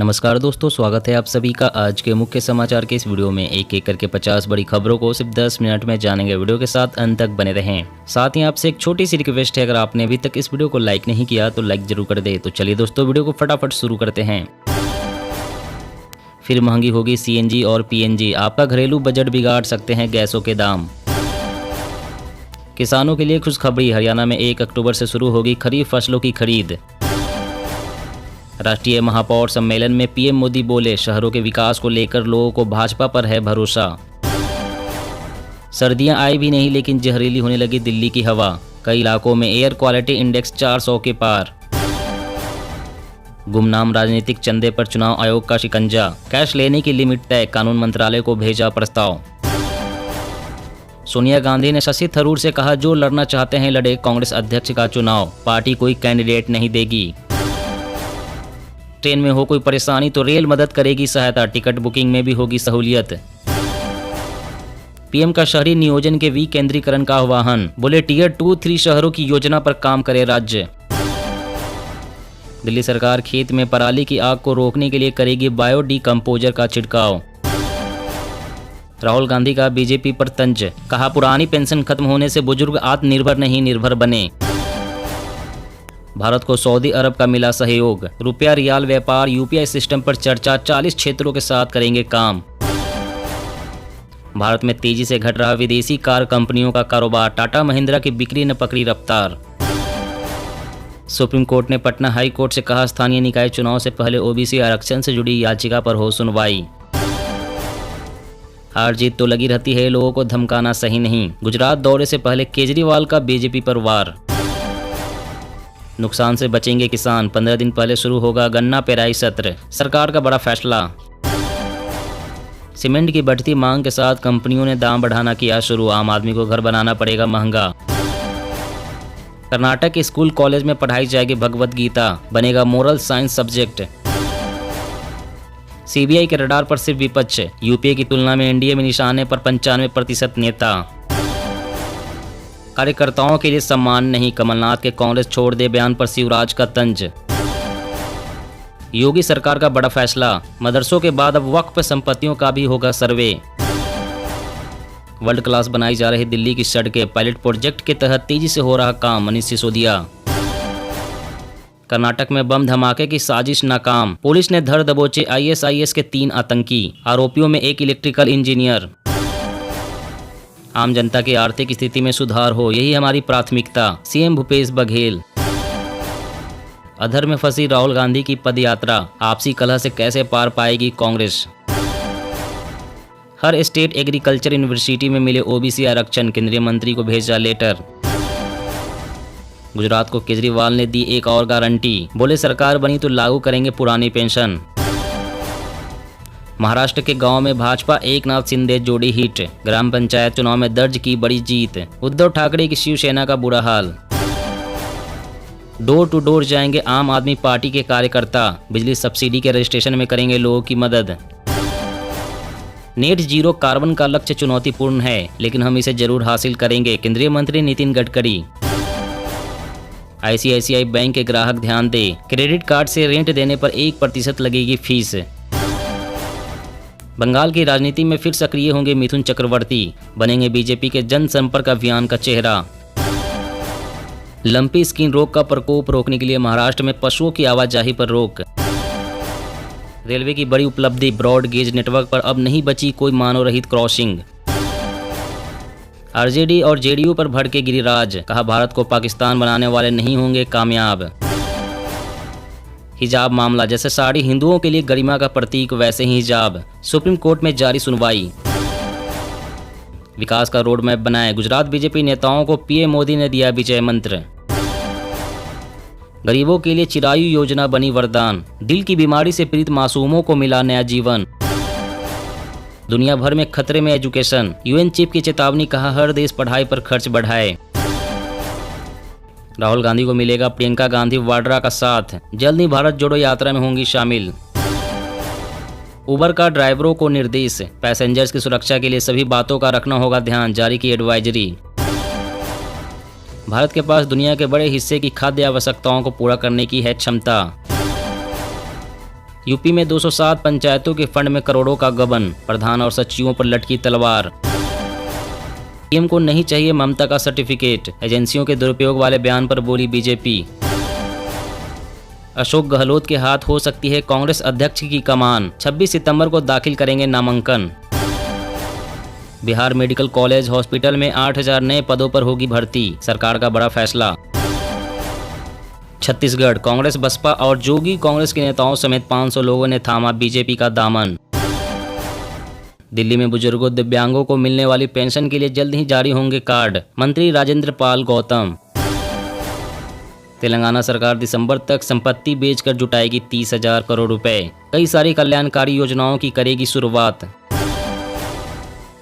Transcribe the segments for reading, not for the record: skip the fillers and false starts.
नमस्कार दोस्तों, स्वागत है आप सभी का आज के मुख्य समाचार के इस वीडियो में। एक एक करके 50 बड़ी खबरों को सिर्फ 10 मिनट में जानेंगे। वीडियो के साथ अंत तक बने रहें। साथ ही आपसे एक छोटी सी रिक्वेस्ट है, अगर आपने अभी तक इस वीडियो को लाइक नहीं किया तो लाइक जरूर कर दे। तो चलिए दोस्तों, वीडियो को फटाफट शुरू करते हैं। फिर महंगी होगी CNG और PNG, आपका घरेलू बजट बिगाड़ सकते हैं गैसों के दाम। किसानों के लिए खुशखबरी, हरियाणा में 1 अक्टूबर से शुरू होगी खरीफ फसलों की खरीद। राष्ट्रीय महापौर सम्मेलन में PM मोदी बोले, शहरों के विकास को लेकर लोगों को भाजपा पर है भरोसा। सर्दियां आई भी नहीं लेकिन जहरीली होने लगी दिल्ली की हवा, कई इलाकों में एयर क्वालिटी इंडेक्स 400 के पार। गुमनाम राजनीतिक चंदे पर चुनाव आयोग का शिकंजा, कैश लेने की लिमिट तय, कानून मंत्रालय को भेजा प्रस्ताव। सोनिया गांधी ने शशि थरूर से कहा, जो लड़ना चाहते हैं लड़े, कांग्रेस अध्यक्ष का चुनाव, पार्टी कोई कैंडिडेट नहीं देगी। ट्रेन में हो कोई परेशानी तो रेल मदद करेगी सहायता, टिकट बुकिंग में भी होगी सहूलियत। PM का शहरी नियोजन के विकेंद्रीकरण का आह्वान, बोले टियर 2-3 शहरों की योजना पर काम करे राज्य। दिल्ली सरकार खेत में पराली की आग को रोकने के लिए करेगी बायो डिकम्पोजर का छिड़काव। राहुल गांधी का BJP पर तंज, कहा पुरानी पेंशन खत्म होने से बुजुर्ग आत्मनिर्भर नहीं निर्भर बने। भारत को सऊदी अरब का मिला सहयोग, रुपया रियाल व्यापार UPI सिस्टम पर चर्चा, 40 क्षेत्रों के साथ करेंगे काम। भारत में तेजी से घट रहा विदेशी कार कंपनियों का कारोबार, टाटा महिंद्रा की बिक्री ने पकड़ी रफ्तार। सुप्रीम कोर्ट ने पटना हाई कोर्ट से कहा, स्थानीय निकाय चुनाव से पहले OBC आरक्षण से जुड़ी याचिका पर हो सुनवाई। हार जीत तो लगी रहती है, लोगों को धमकाना सही नहीं, गुजरात दौरे से पहले केजरीवाल का BJP पर वार। नुकसान से बचेंगे किसान, 15 दिन पहले शुरू होगा गन्ना पेराई सत्र, सरकार का बड़ा फैसला। सीमेंट की बढ़ती मांग के साथ कंपनियों ने दाम बढ़ाना किया शुरू, आम आदमी को घर बनाना पड़ेगा महंगा। कर्नाटक के स्कूल कॉलेज में पढ़ाई जाएगी भगवत गीता, बनेगा मोरल साइंस सब्जेक्ट। CBI के रडार पर सिर्फ विपक्ष, UPA की तुलना में NDA में निशाने पर 95% नेता। कार्यकर्ताओं के लिए सम्मान नहीं, कमलनाथ के कांग्रेस छोड़ दे बयान पर शिवराज का तंज। योगी सरकार का बड़ा फैसला, मदरसों के बाद अब वक्फ संपत्तियों का भी होगा सर्वे। वर्ल्ड क्लास बनाई जा रही दिल्ली की सड़कें, पायलट प्रोजेक्ट के तहत तेजी से हो रहा काम, मनीष सिसोदिया। कर्नाटक में बम धमाके की साजिश नाकाम, पुलिस ने धर दबोचे ISIS के 3 आतंकी, आरोपियों में एक इलेक्ट्रिकल इंजीनियर। आम जनता की आर्थिक स्थिति में सुधार हो, यही हमारी प्राथमिकता, CM भूपेश बघेल। अधर में फंसी राहुल गांधी की पदयात्रा, आपसी कलह से कैसे पार पाएगी कांग्रेस। हर स्टेट एग्रीकल्चर यूनिवर्सिटी में मिले OBC आरक्षण, केंद्रीय मंत्री को भेजा लेटर। गुजरात को केजरीवाल ने दी एक और गारंटी, बोले सरकार बनी तो लागू करेंगे पुरानी पेंशन। महाराष्ट्र के गांव में भाजपा एकनाथ शिंदे जोड़ी हिट, ग्राम पंचायत चुनाव में दर्ज की बड़ी जीत। उद्धव ठाकरे की शिवसेना का बुरा हाल। डोर टू डोर जाएंगे आम आदमी पार्टी के कार्यकर्ता, बिजली सब्सिडी के रजिस्ट्रेशन में करेंगे लोगों की मदद। नेट जीरो कार्बन का लक्ष्य चुनौतीपूर्ण है, लेकिन हम इसे जरूर हासिल करेंगे, केंद्रीय मंत्री नितिन गडकरी। ICICI बैंक के ग्राहक ध्यान दे, क्रेडिट कार्ड से रेंट देने पर 1% लगेगी फीस। बंगाल की राजनीति में फिर सक्रिय होंगे मिथुन चक्रवर्ती, बनेंगे BJP के जनसंपर्क अभियान का चेहरा। लंपी स्किन रोग का प्रकोप रोकने के लिए महाराष्ट्र में पशुओं की आवाजाही पर रोक। रेलवे की बड़ी उपलब्धि, ब्रॉड गेज नेटवर्क पर अब नहीं बची कोई मानव रहित क्रॉसिंग। RJD और JDU पर भड़के गिरिराज, कहा भारत को पाकिस्तान बनाने वाले नहीं होंगे कामयाब। हिजाब मामला, जैसे साड़ी हिंदुओं के लिए गरिमा का प्रतीक वैसे ही हिजाब, सुप्रीम कोर्ट में जारी सुनवाई। विकास का रोड मैप बनाए, गुजरात BJP नेताओं को PM मोदी ने दिया विजय मंत्र। गरीबों के लिए चिरायु योजना बनी वरदान, दिल की बीमारी से पीड़ित मासूमों को मिला नया जीवन। दुनिया भर में खतरे में एजुकेशन, UN चीफ की चेतावनी, कहा हर देश पढ़ाई पर खर्च बढ़ाए। राहुल गांधी को मिलेगा प्रियंका गांधी वाड्रा का साथ, जल्द ही भारत जोड़ो यात्रा में होंगी शामिल। उबर का ड्राइवरों को निर्देश, पैसेंजर्स की सुरक्षा के लिए सभी बातों का रखना होगा ध्यान, जारी की एडवाइजरी। भारत के पास दुनिया के बड़े हिस्से की खाद्य आवश्यकताओं को पूरा करने की है क्षमता। यूपी में 207 पंचायतों के फंड में करोड़ों का गबन, प्रधान और सचिवों पर लटकी तलवार। सीएम को नहीं चाहिए ममता का सर्टिफिकेट, एजेंसियों के दुरुपयोग वाले बयान पर बोली बीजेपी। अशोक गहलोत के हाथ हो सकती है कांग्रेस अध्यक्ष की कमान, 26 सितंबर को दाखिल करेंगे नामांकन। बिहार मेडिकल कॉलेज हॉस्पिटल में 8000 नए पदों पर होगी भर्ती, सरकार का बड़ा फैसला। छत्तीसगढ़ कांग्रेस, बसपा और जोगी कांग्रेस के नेताओं समेत 500 लोगों ने थामा बीजेपी का दामन। दिल्ली में बुजुर्गों दिव्यांगों को मिलने वाली पेंशन के लिए जल्द ही जारी होंगे कार्ड, मंत्री राजेंद्र पाल गौतम। तेलंगाना सरकार दिसंबर तक संपत्ति बेचकर जुटाएगी 30,000 करोड़ रुपए, कई सारी कल्याणकारी योजनाओं की करेगी शुरुआत।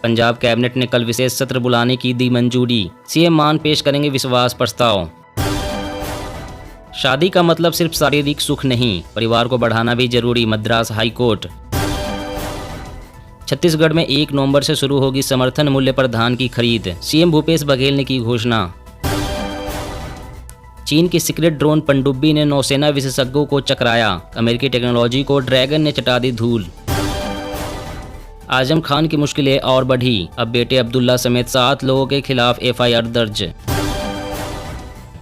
पंजाब कैबिनेट ने कल विशेष सत्र बुलाने की दी मंजूरी, सीएम मान पेश करेंगे विश्वास प्रस्ताव। शादी का मतलब सिर्फ शारीरिक सुख नहीं, परिवार को बढ़ाना भी जरूरी, मद्रास हाई कोर्ट। छत्तीसगढ़ में 1 नवंबर से शुरू होगी समर्थन मूल्य पर धान की खरीद, सीएम भूपेश बघेल ने की घोषणा। चीन की सीक्रेट ड्रोन पनडुब्बी ने नौसेना विशेषज्ञों को चकराया, अमेरिकी टेक्नोलॉजी को ड्रैगन ने चटा दी धूल। आजम खान की मुश्किलें और बढ़ी, अब बेटे अब्दुल्ला समेत 7 लोगों के खिलाफ एफआईआर दर्ज।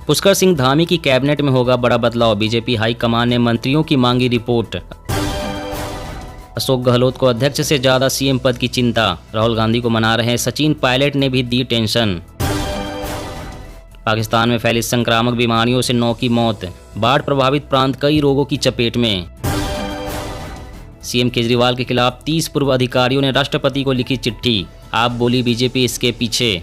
पुष्कर सिंह धामी की कैबिनेट में होगा बड़ा बदलाव, बीजेपी हाईकमान ने मंत्रियों की मांगी रिपोर्ट। अशोक गहलोत को अध्यक्ष से ज्यादा सीएम पद की चिंता, राहुल गांधी को मना रहे सचिन पायलट ने भी दी टेंशन। पाकिस्तान में फैली संक्रामक बीमारियों से 9 की मौत, बाढ़ प्रभावित प्रांत कई रोगों की चपेट में। सीएम केजरीवाल के खिलाफ 30 पूर्व अधिकारियों ने राष्ट्रपति को लिखी चिट्ठी, आप बोली बीजेपी इसके पीछे।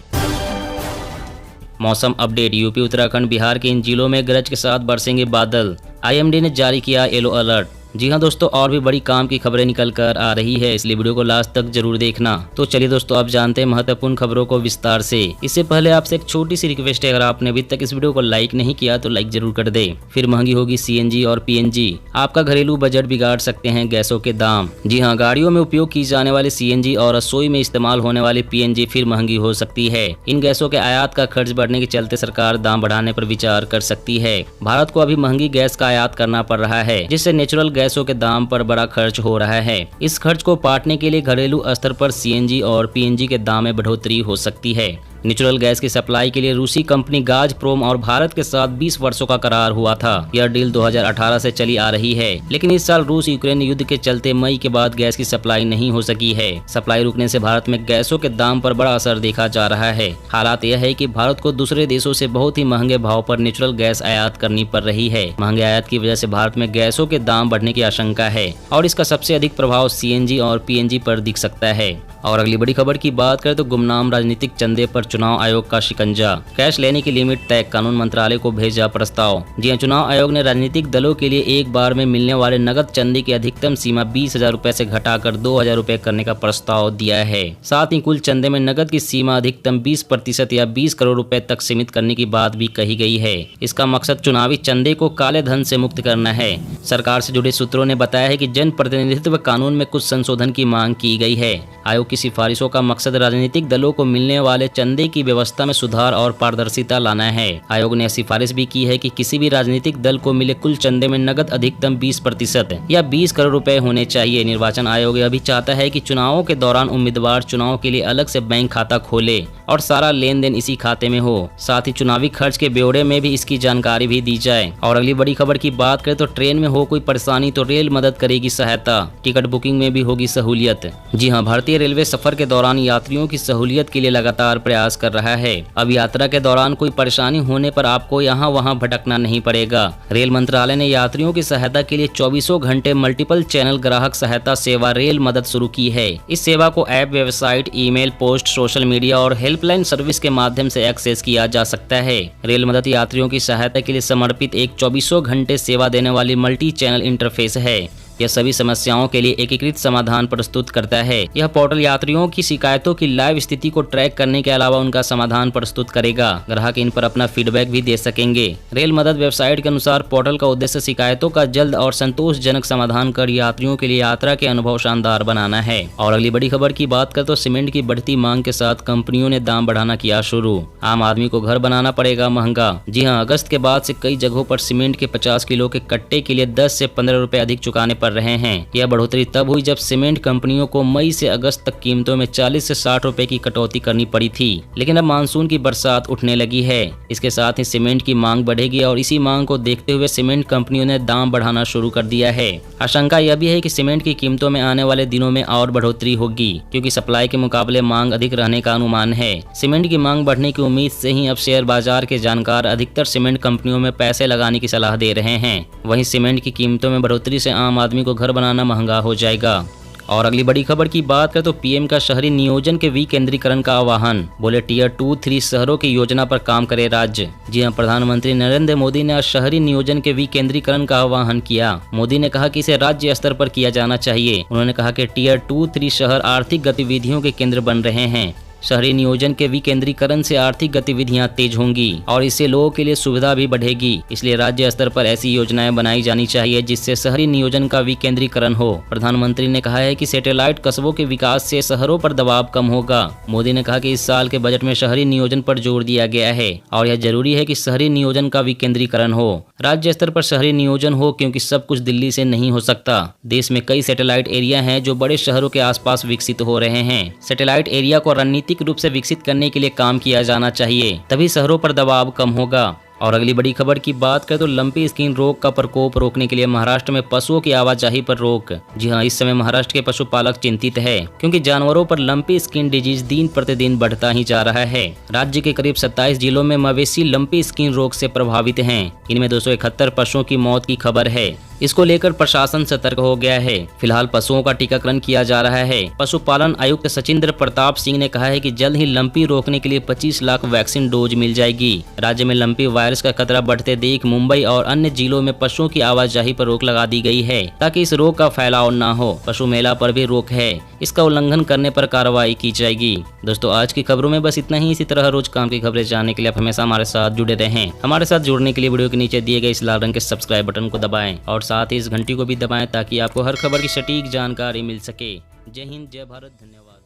मौसम अपडेट, यूपी उत्तराखंड बिहार के इन जिलों में गरज के साथ बरसेंगे बादल, आईएमडी ने जारी किया येलो अलर्ट। जी हाँ दोस्तों, और भी बड़ी काम की खबरें निकल कर आ रही है, इसलिए वीडियो को लास्ट तक जरूर देखना। तो चलिए दोस्तों, अब जानते हैं महत्वपूर्ण खबरों को विस्तार से। इससे पहले आपसे एक छोटी सी रिक्वेस्ट है, अगर आपने अभी तक इस वीडियो को लाइक नहीं किया तो लाइक जरूर कर दे। फिर महंगी होगी सीएनजी और पीएनजी, आपका घरेलू बजट बिगाड़ सकते हैं गैसों के दाम। जी हाँ, गाड़ियों में उपयोग की जाने वाली सीएनजी और रसोई में इस्तेमाल होने वाली पीएनजी फिर महंगी हो सकती है। इन गैसों के आयात का खर्च बढ़ने के चलते सरकार दाम बढ़ाने पर विचार कर सकती है। भारत को अभी महंगी गैस का आयात करना पड़ रहा है, जिससे नेचुरल गैसों के दाम पर बड़ा खर्च हो रहा है। इस खर्च को पाटने के लिए घरेलू स्तर पर सीएनजी और पीएनजी के दाम में बढ़ोतरी हो सकती है। नेचुरल गैस की सप्लाई के लिए रूसी कंपनी गाजप्रोम और भारत के साथ 20 वर्षों का करार हुआ था। यह डील 2018 से चली आ रही है, लेकिन इस साल रूस यूक्रेन युद्ध के चलते मई के बाद गैस की सप्लाई नहीं हो सकी है। सप्लाई रुकने से भारत में गैसों के दाम पर बड़ा असर देखा जा रहा है। हालात यह है कि भारत को दूसरे देशों से बहुत ही महंगे भाव पर नेचुरल गैस आयात करनी पड़ रही है। महंगे आयात की वजह से भारत में गैसों के दाम बढ़ने की आशंका है और इसका सबसे अधिक प्रभाव सीएनजी और पीएनजी पर दिख सकता है। और अगली बड़ी खबर की बात करें तो गुमनाम राजनीतिक चंदे पर चुनाव आयोग का शिकंजा, कैश लेने की लिमिट तय, कानून मंत्रालय को भेजा प्रस्ताव। जी हां, चुनाव आयोग ने राजनीतिक दलों के लिए एक बार में मिलने वाले नगद चंदे की अधिकतम सीमा 20,000 रुपए से घटाकर 2,000 रुपए करने का प्रस्ताव दिया है। साथ ही कुल चंदे में नगद की सीमा अधिकतम 20% या 20 करोड़ रुपए तक सीमित करने की बात भी कही गई है। इसका मकसद चुनावी चंदे को काले धन से मुक्त करना है। सरकार से जुड़े सूत्रों ने बताया है कि जन प्रतिनिधित्व कानून में कुछ संशोधन की मांग की गई है। आयोग की सिफारिशों का मकसद राजनीतिक दलों को मिलने वाले चंदे की व्यवस्था में सुधार और पारदर्शिता लाना है। आयोग ने सिफारिश भी की है कि किसी भी राजनीतिक दल को मिले कुल चंदे में नगद अधिकतम 20% या 20 करोड़ रुपए होने चाहिए। निर्वाचन आयोग यह भी चाहता है कि चुनावों के दौरान उम्मीदवार चुनाव के लिए अलग से बैंक खाता खोले और सारा लेन देन इसी खाते में हो। साथ ही चुनावी खर्च के ब्यौरे में भी इसकी जानकारी भी दी जाए। और अगली बड़ी खबर की बात करें तो ट्रेन में हो कोई परेशानी तो रेल मदद करेगी सहायता, टिकट बुकिंग में भी होगी सहूलियत। जी हाँ, भारतीय रेलवे सफर के दौरान यात्रियों की सहूलियत के लिए लगातार प्रयास कर रहा है। अब यात्रा के दौरान कोई परेशानी होने पर आपको यहाँ वहाँ भटकना नहीं पड़ेगा। रेल मंत्रालय ने यात्रियों की सहायता के लिए 24 घंटे मल्टीपल चैनल ग्राहक सहायता सेवा रेल मदद शुरू की है। इस सेवा को app, website, email, post, social media और हेल्पलाइन सर्विस के माध्यम से एक्सेस किया जा सकता है। रेल मदद यात्रियों की सहायता के लिए समर्पित एक 24 घंटे सेवा देने वाली मल्टी चैनल इंटरफेस है। यह सभी समस्याओं के लिए एकीकृत समाधान प्रस्तुत करता है। यह पोर्टल यात्रियों की शिकायतों की लाइव स्थिति को ट्रैक करने के अलावा उनका समाधान प्रस्तुत करेगा। ग्राहक इन पर अपना फीडबैक भी दे सकेंगे। रेल मदद वेबसाइट के अनुसार पोर्टल का उद्देश्य शिकायतों का जल्द और संतोषजनक समाधान कर यात्रियों के लिए यात्रा के अनुभव शानदार बनाना है। और अगली बड़ी खबर की बात करें तो सीमेंट की बढ़ती मांग के साथ कंपनियों ने दाम बढ़ाना किया शुरू। आम आदमी को घर बनाना पड़ेगा महंगा। जी हाँ, अगस्त के बाद से कई जगहों पर सीमेंट के 50 किलो के कट्टे के लिए 10 से 15 रुपए अधिक चुकाने पड़ बढ़ रहे हैं। यह बढ़ोतरी तब हुई जब सीमेंट कंपनियों को मई से अगस्त तक कीमतों में 40 से 60 रुपए की कटौती करनी पड़ी थी, लेकिन अब मानसून की बरसात उठने लगी है। इसके साथ ही सीमेंट की मांग बढ़ेगी और इसी मांग को देखते हुए सीमेंट कंपनियों ने दाम बढ़ाना शुरू कर दिया है। आशंका यह भी है कि सीमेंट की कीमतों में आने वाले दिनों में और बढ़ोतरी होगी, क्योंकि सप्लाई के मुकाबले मांग अधिक रहने का अनुमान है। सीमेंट की मांग बढ़ने की उम्मीद से ही अब शेयर बाजार के जानकार अधिकतर सीमेंट कंपनियों में पैसे लगाने की सलाह दे रहे हैं। वहीं सीमेंट की कीमतों में बढ़ोतरी से आम आदमी को घर बनाना महंगा हो जाएगा। और अगली बड़ी खबर की बात करें तो पीएम का शहरी नियोजन के विकेंद्रीकरण का आह्वान। बोले टियर 2-3 शहरों की योजना पर काम करे राज्य। जी हां, प्रधानमंत्री नरेंद्र मोदी ने आज शहरी नियोजन के विकेंद्रीकरण का आह्वान किया। मोदी ने कहा कि इसे राज्य स्तर पर किया जाना चाहिए। उन्होंने कहा कि टियर 2-3 शहर आर्थिक गतिविधियों के केंद्र बन रहे हैं। शहरी नियोजन के विकेंद्रीकरण से आर्थिक गतिविधियां तेज होंगी और इससे लोगों के लिए सुविधा भी बढ़ेगी। इसलिए राज्य स्तर पर ऐसी योजनाएं बनाई जानी चाहिए जिससे शहरी नियोजन का विकेंद्रीकरण हो। प्रधानमंत्री ने कहा है कि सैटेलाइट कस्बों के विकास से शहरों पर दबाव कम होगा। मोदी ने कहा कि इस साल के बजट में शहरी नियोजन पर जोर दिया गया है और यह जरूरी है कि शहरी नियोजन का विकेंद्रीकरण हो, राज्य स्तर पर शहरी नियोजन हो, क्योंकि सब कुछ दिल्ली से नहीं हो सकता। देश में कई सैटेलाइट एरिया हैं जो बड़े शहरों के आसपास विकसित हो रहे हैं। सैटेलाइट एरिया को रणनीतिक रूप से विकसित करने के लिए काम किया जाना चाहिए, तभी शहरों पर दबाव कम होगा। और अगली बड़ी खबर की बात करें तो लंपी स्किन रोग का प्रकोप रोकने के लिए महाराष्ट्र में पशुओं की आवाजाही पर रोक। जी हां, इस समय महाराष्ट्र के पशुपालक चिंतित है, क्योंकि जानवरों पर लंपी स्किन डिजीज दिन प्रतिदिन बढ़ता ही जा रहा है। राज्य के करीब 27 जिलों में मवेशी लंपी स्किन रोग से प्रभावित हैं। इनमें 271 पशुओं की मौत की खबर है। इसको लेकर प्रशासन सतर्क हो गया है। फिलहाल पशुओं का टीकाकरण किया जा रहा है। पशुपालन आयुक्त सचिंद्र प्रताप सिंह ने कहा है कि जल्द ही लंपी रोकने के लिए 25 लाख वैक्सीन डोज मिल जाएगी। राज्य में लंपी वायरस का खतरा बढ़ते देख मुंबई और अन्य जिलों में पशुओं की आवाजाही पर रोक लगा दी गई है, ताकि इस रोग का फैलाव न हो। पशु मेला पर भी रोक है, इसका उल्लंघन करने पर कार्रवाई की जाएगी। दोस्तों, आज की खबरों में बस इतना ही। इसी तरह रोज काम की खबरें जानने के लिए आप हमेशा हमारे साथ जुड़े रहें। हमारे साथ जुड़ने के लिए वीडियो के नीचे दिए गए इस लाल रंग के सब्सक्राइब बटन को दबाएं और साथ ही इस घंटी को भी दबाएं, ताकि आपको हर खबर की सटीक जानकारी मिल सके। जय हिंद, जय भारत, धन्यवाद।